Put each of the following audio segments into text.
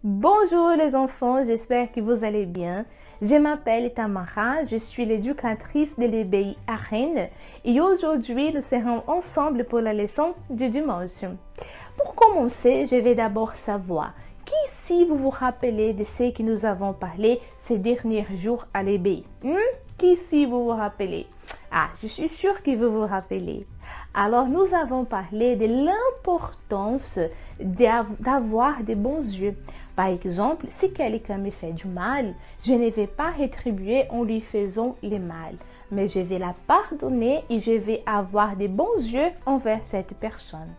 Bonjour les enfants, j'espère que vous allez bien. Je m'appelle Tamara, je suis l'éducatrice de l'EBI à Rennes et aujourd'hui nous serons ensemble pour la leçon du dimanche. Pour commencer, je vais d'abord savoir qui ici vous vous rappelez de ce que nous avons parlé ces derniers jours à l'EBI. Qui ici vous vous rappelez? Ah, je suis sûre que vous vous rappelez. Alors, nous avons parlé de l'importance d'avoir de bons yeux. Par exemple, si quelqu'un me fait du mal, je ne vais pas rétribuer en lui faisant le mal, mais je vais la pardonner et je vais avoir de bons yeux envers cette personne.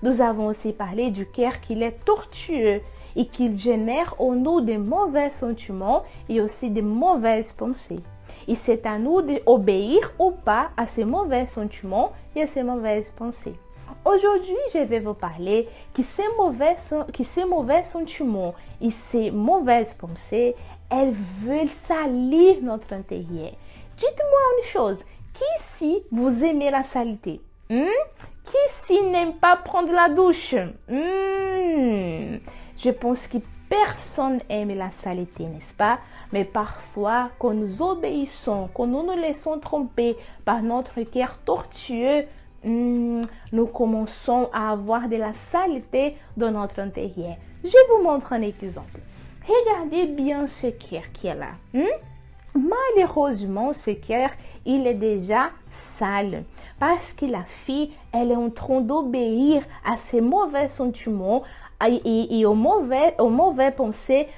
Nous avons aussi parlé du cœur qui est tortueux et qui génère en nous de mauvais sentiments et aussi de mauvaises pensées. Et c'est à nous d'obéir ou pas à ces mauvais sentiments et à ces mauvaises pensées. Aujourd'hui, je vais vous parler que ces mauvais sentiments et ces mauvaises pensées, elles veulent salir notre intérieur. Dites-moi une chose, qui ici vous aimez la saleté? Qui ici n'aime pas prendre la douche? Je pense que personne aime la saleté, n'est-ce pas? Mais parfois, quand nous obéissons, quand nous nous laissons tromper par notre cœur tortueux, nous commençons à avoir de la saleté dans notre intérieur. Je vous montre un exemple. Regardez bien ce cœur qui est là. Malheureusement, ce cœur, il est déjà sale. Parce que la fille, elle est en train d'obéir à ses mauvais sentiments et aux mauvaises pensées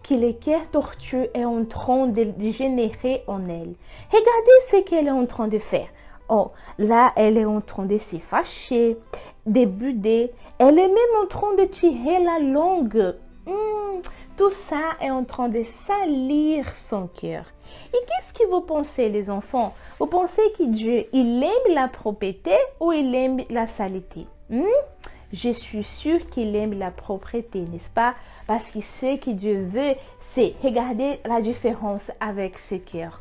que le cœur tortueux est en train de générer en elle. Regardez ce qu'elle est en train de faire. Oh, là, elle est en train de se fâcher, de buder. Elle est même en train de tirer la langue. Tout ça est en train de salir son cœur. Et qu'est-ce que vous pensez, les enfants? Vous pensez que Dieu, il aime la propreté ou il aime la saleté? Je suis sûre qu'il aime la propreté, n'est-ce pas? Parce que ce que Dieu veut, c'est regarder la différence avec ce cœur.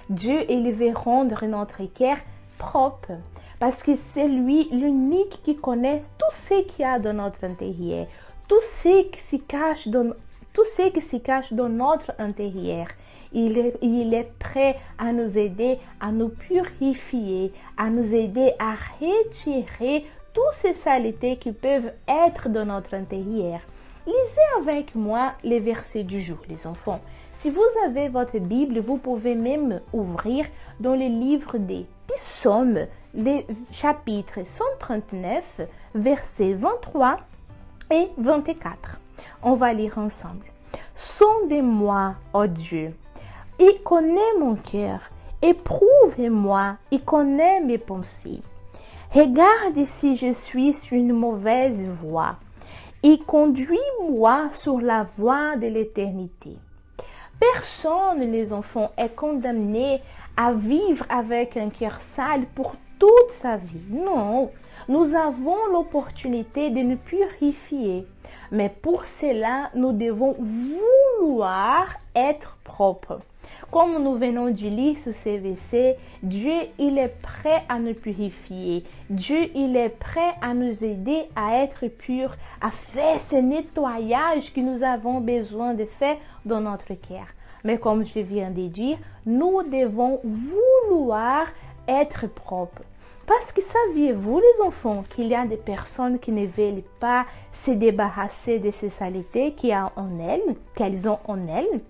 Dieu, il veut rendre notre cœur propre. Parce que c'est lui l'unique qui connaît tout ce qu'il y a dans notre intérieur. Tout ce qui se cache dans notre intérieur. Il est prêt à nous aider, à nous purifier, à nous aider à retirer toutes ces saletés qui peuvent être dans notre intérieur. Lisez avec moi les versets du jour, les enfants. Si vous avez votre Bible, vous pouvez même ouvrir dans le livre des Psaumes, les chapitres 139, versets 23 et 24. On va lire ensemble. Sondez-moi, ô Dieu, et connais mon cœur, éprouvez-moi et connais mes pensées. Regarde si je suis sur une mauvaise voie et conduis-moi sur la voie de l'éternité. Personne, les enfants, est condamné à vivre avec un cœur sale pour toute sa vie. Non, nous avons l'opportunité de nous purifier. Mais pour cela, nous devons vouloir être propres. Comme nous venons de lire sur ces versets, Dieu, il est prêt à nous purifier. Dieu, il est prêt à nous aider à être purs, à faire ce nettoyage que nous avons besoin de faire dans notre cœur. Mais comme je viens de dire, nous devons vouloir être propres. Parce que saviez-vous, les enfants, qu'il y a des personnes qui ne veulent pas se débarrasser de ces saletés qu'elles ont en elles?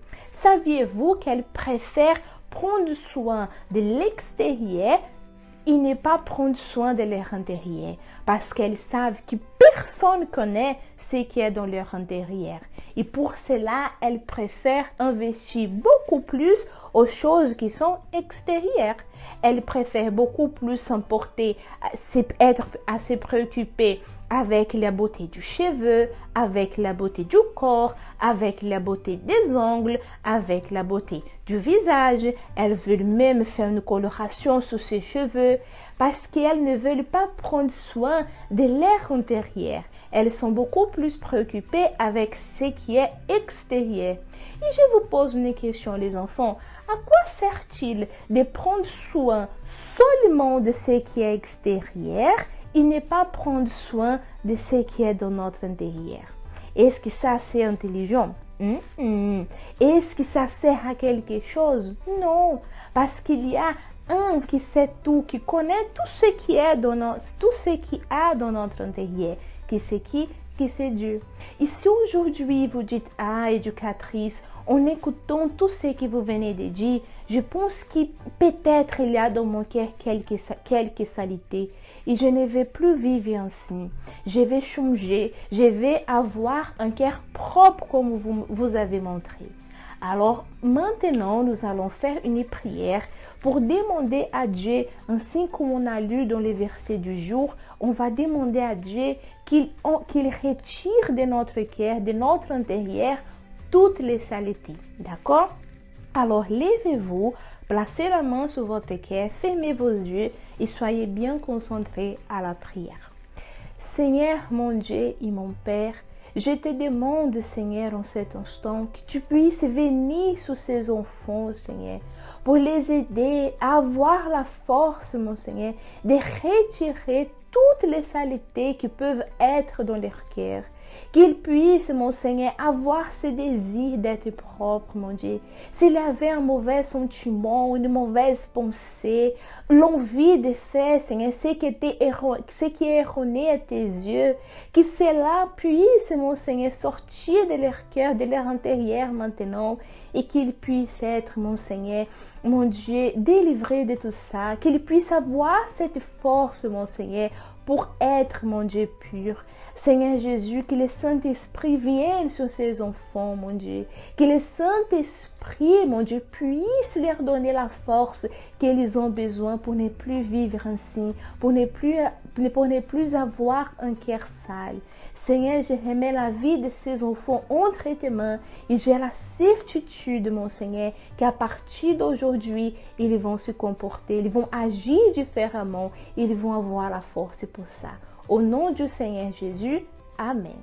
Saviez-vous qu'elles préfèrent prendre soin de l'extérieur et ne pas prendre soin de leur intérieur? Parce qu'elles savent que personne ne connaît ce qui est dans leur intérieur. Et pour cela, elles préfèrent investir beaucoup plus aux choses qui sont extérieures. Elles préfèrent beaucoup plus s'emporter, à se préoccuper avec la beauté du cheveu, avec la beauté du corps, avec la beauté des ongles, avec la beauté du visage. Elles veulent même faire une coloration sur ses cheveux parce qu'elles ne veulent pas prendre soin de leur intérieur. Elles sont beaucoup plus préoccupées avec ce qui est extérieur. Et je vous pose une question, les enfants. À quoi sert-il de prendre soin seulement de ce qui est extérieur et ne pas prendre soin de ce qui est dans notre intérieur? Est-ce que ça c'est intelligent? Est-ce que ça sert à quelque chose? Non, parce qu'il y a un qui sait tout, qui connaît tout ce qui est tout ce qui a dans notre intérieur, qui c'est qui c'est Dieu. Et si aujourd'hui vous dites, ah, éducatrice, en écoutant tout ce que vous venez de dire, je pense que peut-être il y a dans mon cœur quelques saletés et je ne vais plus vivre ainsi. Je vais changer, je vais avoir un cœur propre comme vous avez montré. Alors maintenant, nous allons faire une prière pour demander à Dieu, ainsi comme on a lu dans les versets du jour, on va demander à Dieu qu'il retire de notre cœur, de notre intérieur, toutes les saletés. D'accord? Alors levez-vous, placez la main sur votre cœur, fermez vos yeux et soyez bien concentrés à la prière. Seigneur, mon Dieu et mon Père, je te demande, Seigneur, en cet instant, que tu puisses venir sur ces enfants, Seigneur, pour les aider à avoir la force, mon Seigneur, de retirer toutes les saletés qui peuvent être dans leur cœur. Qu'ils puissent, mon Seigneur, avoir ce désir d'être propre, mon Dieu. S'il y avait un mauvais sentiment, une mauvaise pensée, l'envie de faire, Seigneur, ce qui est erroné à tes yeux, que cela puisse, mon Seigneur, sortir de leur cœur, de leur intérieur maintenant, et qu'ils puissent être, mon Seigneur, mon Dieu, délivrés de tout ça, qu'ils puissent avoir cette force, mon Seigneur, pour être, mon Dieu, pur. Seigneur Jésus, que le Saint-Esprit vienne sur ces enfants, mon Dieu. Que le Saint-Esprit, mon Dieu, puisse leur donner la force qu'ils ont besoin pour ne plus vivre ainsi, pour ne plus avoir un cœur sale. Seigneur, je remets la vie de ces enfants entre tes mains et j'ai la certitude, mon Seigneur, qu'à partir d'aujourd'hui, ils vont se comporter, ils vont agir différemment, ils vont avoir la force pour ça. Au nom du Seigneur Jésus, Amen.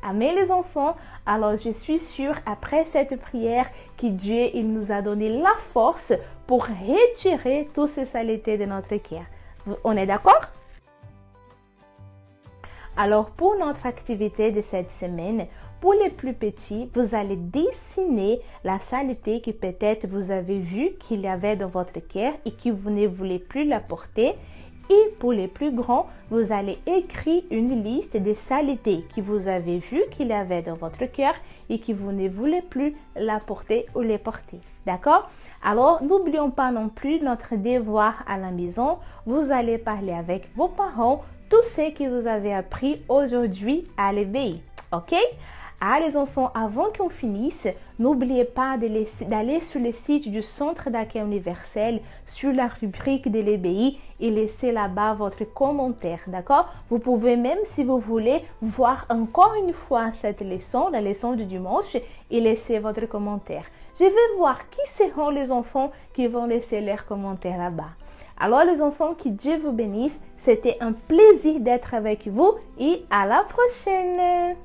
Amen les enfants. Alors je suis sûre après cette prière que Dieu il nous a donné la force pour retirer toutes ces saletés de notre cœur. On est d'accord? Alors pour notre activité de cette semaine, pour les plus petits, vous allez dessiner la saleté que peut-être vous avez vu qu'il y avait dans votre cœur et que vous ne voulez plus la porter. Et pour les plus grands, vous allez écrire une liste des saletés que vous avez vu qu'il y avait dans votre cœur et que vous ne voulez plus la porter ou les porter. D'accord? Alors, n'oublions pas non plus notre devoir à la maison. Vous allez parler avec vos parents tout ce que vous avez appris aujourd'hui à l'éveil. OK? Ah les enfants, avant qu'on finisse, n'oubliez pas d'aller sur le site du Centre d'accueil universel, sur la rubrique de l'EBI et laisser là-bas votre commentaire, d'accord? Vous pouvez même, si vous voulez, voir encore une fois cette leçon, la leçon du dimanche, et laisser votre commentaire. Je vais voir qui seront les enfants qui vont laisser leurs commentaires là-bas. Alors les enfants, que Dieu vous bénisse. C'était un plaisir d'être avec vous et à la prochaine!